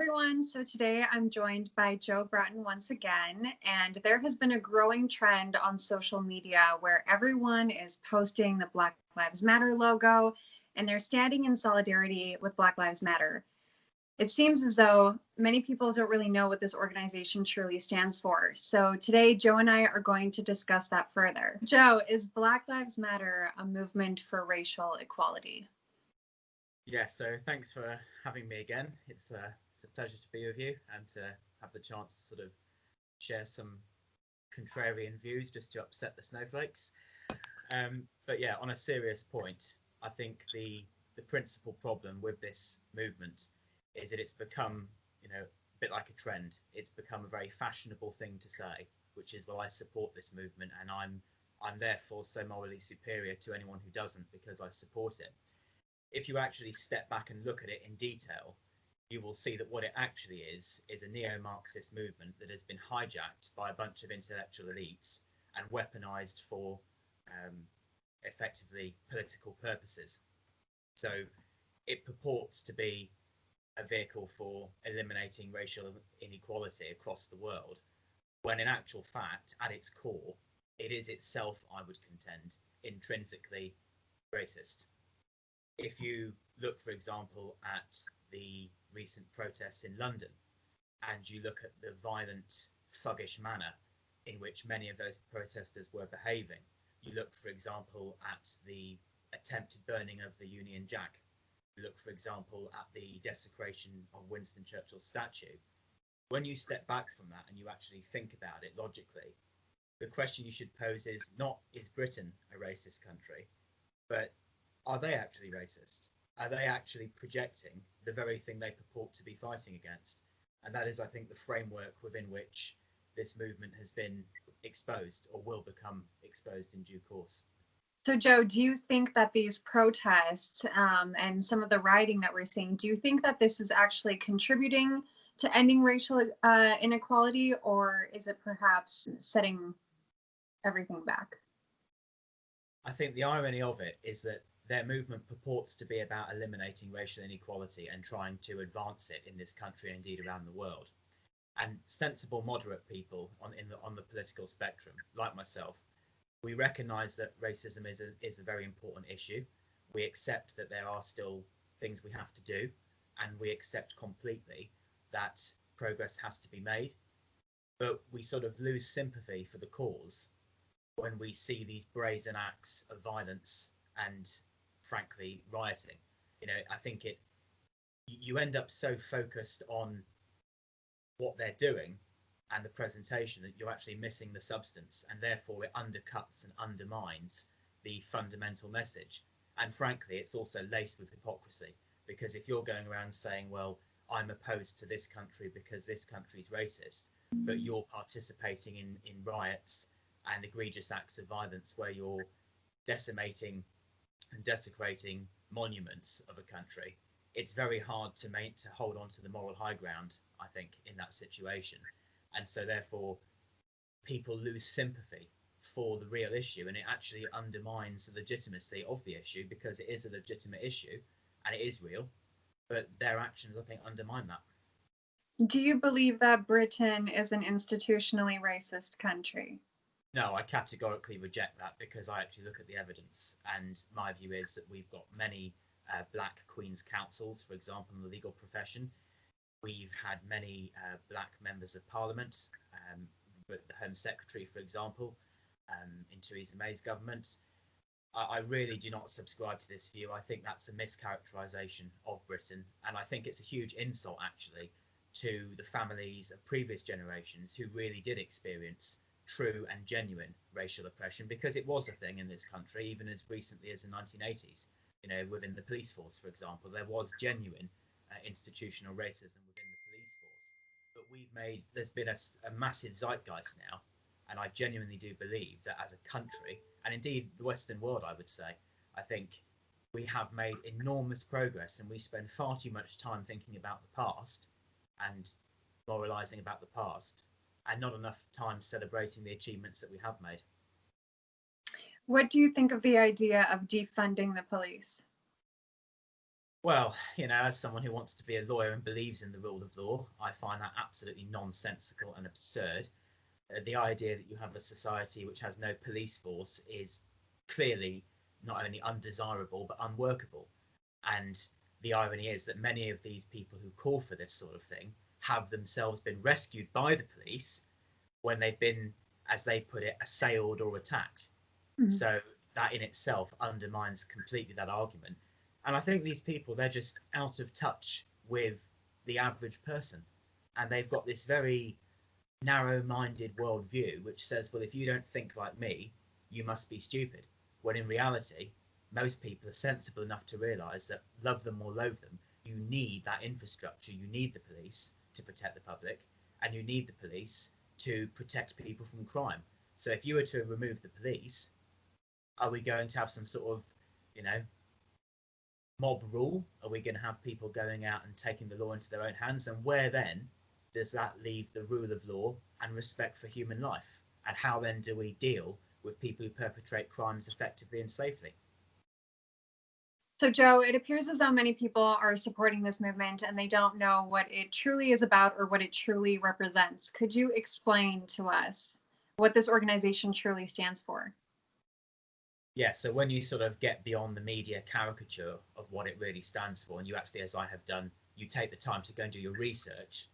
Everyone. So today I'm joined by Joe Bratton once again, and there has been a growing trend on social media where everyone is posting the Black Lives Matter logo and they're standing in solidarity with Black Lives Matter. It seems as though many people don't really know what this organization truly stands for. So today, Joe and I are going to discuss that further. Joe, is Black Lives Matter a movement for racial equality? Yeah, so thanks for having me again. It's a pleasure to be with you and to have the chance to sort of share some contrarian views just to upset the snowflakes. But yeah, on a serious point, I think the principal problem with this movement is that it's become, a bit like a trend. It's become a very fashionable thing to say, which is, well, I support this movement and I'm therefore so morally superior to anyone who doesn't because I support it. If you actually step back and look at it in detail, you will see that what it actually is a neo-Marxist movement that has been hijacked by a bunch of intellectual elites and weaponized for um, effectively political purposes. So it purports to be a vehicle for eliminating racial inequality across the world, when in actual fact, at its core, it is itself, I would contend, intrinsically racist. If you look, for example, at the recent protests in London and you look at the violent, thuggish manner in which many of those protesters were behaving, you look, for example, at the attempted burning of the Union Jack, you look, for example, at the desecration of Winston Churchill's statue. When you step back from that and you actually think about it logically, the question you should pose is not, is Britain a racist country, but are they actually racist? Are they actually projecting the very thing they purport to be fighting against? And that is, I think, the framework within which this movement has been exposed or will become exposed in due course. So, Joe, do you think that these protests and some of the rioting that we're seeing, do you think that this is actually contributing to ending racial inequality, or is it perhaps setting everything back? I think the irony of it is that their movement purports to be about eliminating racial inequality and trying to advance it in this country and indeed around the world. And sensible, moderate people on the political spectrum, like myself, we recognise that racism is a very important issue. We accept that there are still things we have to do, and we accept completely that progress has to be made. But we sort of lose sympathy for the cause when we see these brazen acts of violence and frankly rioting. I think you end up so focused on what they're doing and the presentation that you're actually missing the substance, and therefore it undercuts and undermines the fundamental message. And frankly, it's also laced with hypocrisy, because if you're going around saying, well, I'm opposed to this country because this country's racist, but you're participating in riots and egregious acts of violence where you're decimating and desecrating monuments of a country, it's very hard to hold on to the moral high ground, I think, in that situation. And so therefore people lose sympathy for the real issue, and it actually undermines the legitimacy of the issue, because it is a legitimate issue and it is real, but their actions, I think, undermine that. Do you believe that Britain is an institutionally racist country? No, I categorically reject that, because I actually look at the evidence, and my view is that we've got many black Queen's Counsels, for example, in the legal profession. We've had many black members of Parliament, the Home Secretary, for example, in Theresa May's government. I really do not subscribe to this view. I think that's a mischaracterisation of Britain, and I think it's a huge insult, actually, to the families of previous generations who really did experience true and genuine racial oppression, because it was a thing in this country even as recently as the 1980s. Within the police force, for example, there was genuine institutional racism within the police force. But there's been a massive zeitgeist now, and I genuinely do believe that as a country, and indeed the Western world, I would say, I think we have made enormous progress, and we spend far too much time thinking about the past and moralising about the past, and not enough time celebrating the achievements that we have made. What do you think of the idea of defunding the police? Well, as someone who wants to be a lawyer and believes in the rule of law, I find that absolutely nonsensical and absurd. The idea that you have a society which has no police force is clearly not only undesirable but unworkable. And the irony is that many of these people who call for this sort of thing have themselves been rescued by the police when they've been, as they put it, assailed or attacked. Mhm. So that in itself undermines completely that argument. And I think these people, they're just out of touch with the average person. And they've got this very narrow minded worldview which says, well, if you don't think like me, you must be stupid. When in reality, most people are sensible enough to realize that, love them or loathe them, you need that infrastructure. You need the police to protect the public, and you need the police to protect people from crime. So if you were to remove the police, are we going to have some sort of, you know, mob rule? Are we going to have people going out and taking the law into their own hands? And where then does that leave the rule of law and respect for human life? And how then do we deal with people who perpetrate crimes effectively and safely? So, Joe, it appears as though many people are supporting this movement and they don't know what it truly is about or what it truly represents. Could you explain to us what this organization truly stands for? Yeah, so when you sort of get beyond the media caricature of what it really stands for, and you actually, as I have done, you take the time to go and do your research,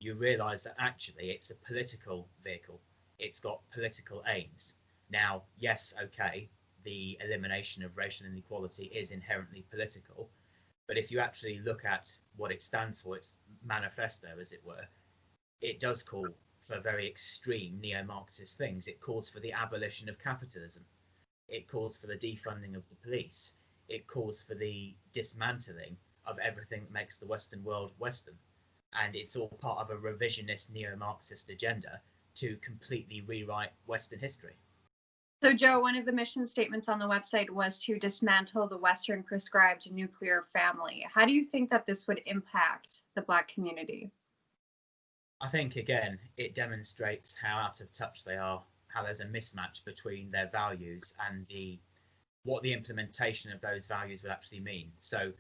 you realize that actually it's a political vehicle. It's got political aims. Now, yes, okay, the elimination of racial inequality is inherently political, but if you actually look at what it stands for, its manifesto, as it were, it does call for very extreme neo Marxist things. It calls for the abolition of capitalism, it calls for the defunding of the police, it calls for the dismantling of everything that makes the Western world Western, and it's all part of a revisionist neo-Marxist agenda to completely rewrite Western history. So, Joe, one of the mission statements on the website was to dismantle the Western prescribed nuclear family. How do you think that this would impact the Black community? I think again it demonstrates how out of touch they are, how there's a mismatch between their values and the what the implementation of those values would actually mean. So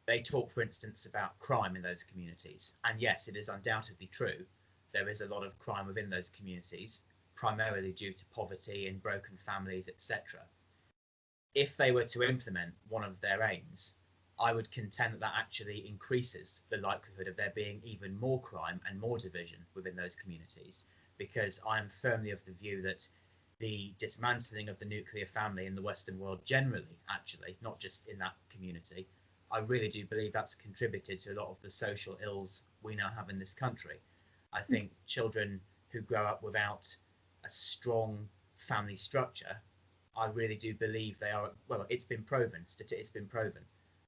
they talk, for instance, about crime in those communities, and yes, it is undoubtedly true. There is a lot of crime within those communities, primarily due to poverty and broken families, etc. If they were to implement one of their aims, I would contend that that actually increases the likelihood of there being even more crime and more division within those communities, because I am firmly of the view that the dismantling of the nuclear family in the Western world generally, actually, not just in that community, I really do believe that's contributed to a lot of the social ills we now have in this country. I think children who grow up without a strong family structure, I really do believe they are, well, it's been proven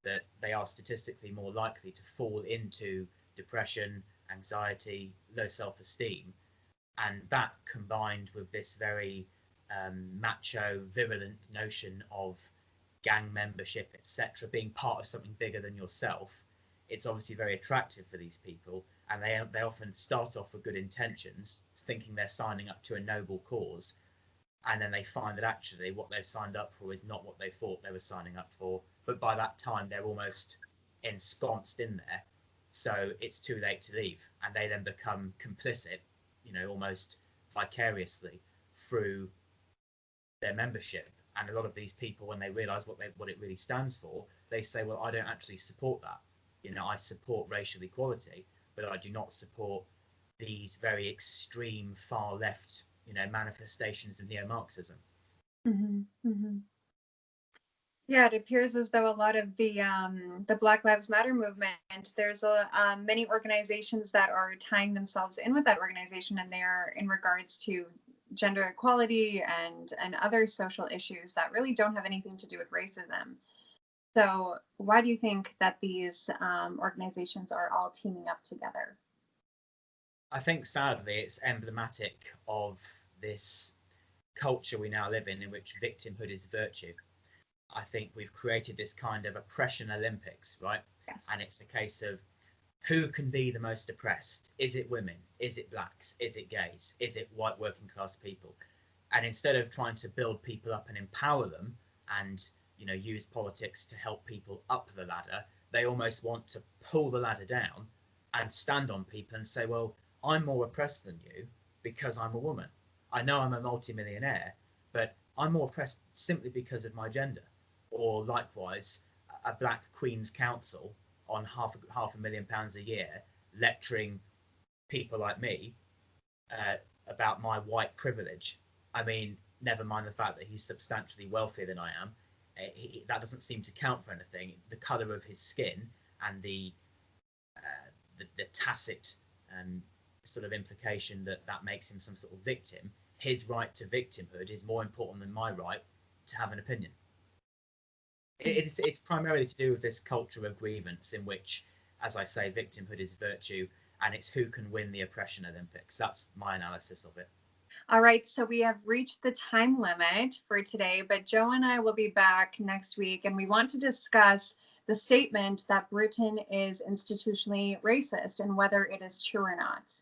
that they are statistically more likely to fall into depression, anxiety, low self-esteem, and that combined with this very macho, virulent notion of gang membership, etc., being part of something bigger than yourself, it's obviously very attractive for these people, and they often start off with good intentions, thinking they're signing up to a noble cause, and then they find that actually what they've signed up for is not what they thought they were signing up for. But by that time, they're almost ensconced in there, so it's too late to leave, and they then become complicit, almost vicariously through their membership. And a lot of these people, when they realise what it really stands for, they say, well, I don't actually support that. I support racial equality, but I do not support these very extreme far left manifestations of neo-Marxism. Mhm, mhm. Yeah, it appears as though a lot of the Black Lives Matter movement, there's many organizations that are tying themselves in with that organization, and they are in regards to gender equality and other social issues that really don't have anything to do with racism. So, why do you think that these organizations are all teaming up together? I think sadly it's emblematic of this culture we now live in which victimhood is virtue. I think we've created this kind of oppression Olympics, right? Yes. And it's a case of who can be the most oppressed? Is it women? Is it blacks? Is it gays? Is it white working class people? And instead of trying to build people up and empower them and use politics to help people up the ladder, they almost want to pull the ladder down and stand on people and say, well, I'm more oppressed than you because I'm a woman. I know I'm a multimillionaire, but I'm more oppressed simply because of my gender. Or likewise, a black Queen's Counsel on half £500,000 a year lecturing people like me about my white privilege. I mean, never mind the fact that he's substantially wealthier than I am. That doesn't seem to count for anything. The colour of his skin and the tacit sort of implication that makes him some sort of victim, his right to victimhood is more important than my right to have an opinion. It's primarily to do with this culture of grievance in which, as I say, victimhood is virtue, and it's who can win the oppression Olympics. That's my analysis of it. All right, so we have reached the time limit for today, but Joe and I will be back next week, and we want to discuss the statement that Britain is institutionally racist and whether it is true or not.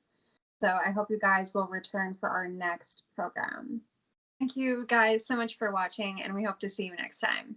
So I hope you guys will return for our next program. Thank you guys so much for watching, and we hope to see you next time.